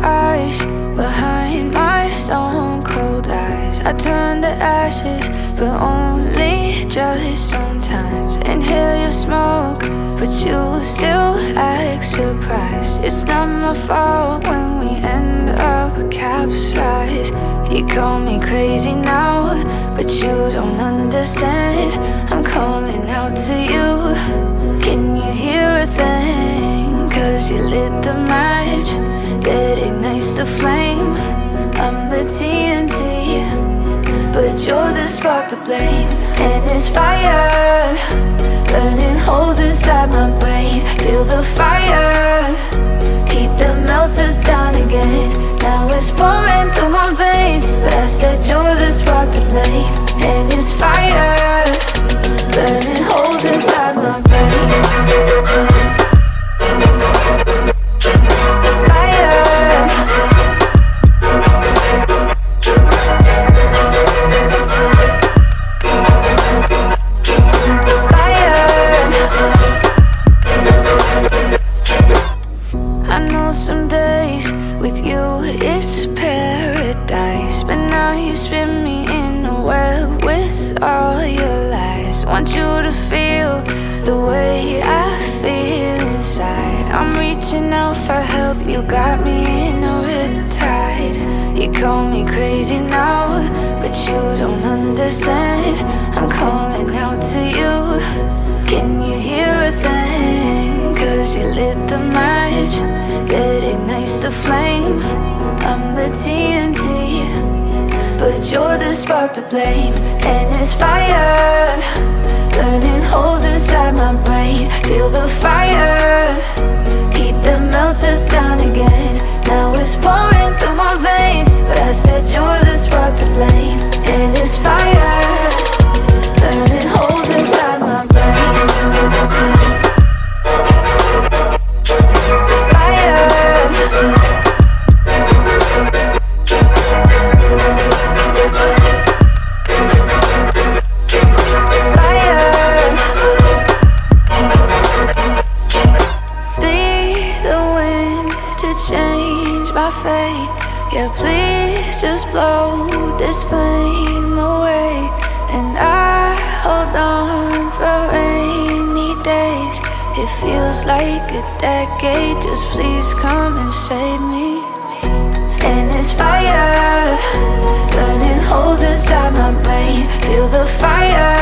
eyes behind my stone cold eyes. I turn to ashes, but only just sometimes. Inhale your smoke, but you still act surprised. It's not my fault when we end up capsized. You call me crazy now, but you don't understand. I'm calling out to you. Can you hear a thing? 'Cause you lit the match that ignites the flame. I'm the TNT, but you're the spark to blame. And it's fire, burning holes inside my brain. Feel the fire, heat that melts us down again. Now it's pouring through my veins, but I said you're the spark to blame. And it's fire, burning holes inside my brain. Some days with you it's paradise, but now you spin me in a web with all your lies. Want you to feel the way I feel inside. I'm reaching out for help, you got me in a riptide. You call me crazy now, but you don't understand. I'm calling out to you. Can you hear a thing? 'Cause you lit the match that ignites the flame. I'm the TNT, but you're the spark to blame. And it's fire, burning holes inside my brain. Feel the fire, heat that melts us down again. Now it's pouring through my veins, but I said you're the spark to blame. And it's fire, burning holes inside my brain. Yeah, please just blow this flame away. And I hold on for rainy days. It feels like a decade, just please come and save me. And it's fire, burning holes inside my brain. Feel the fire,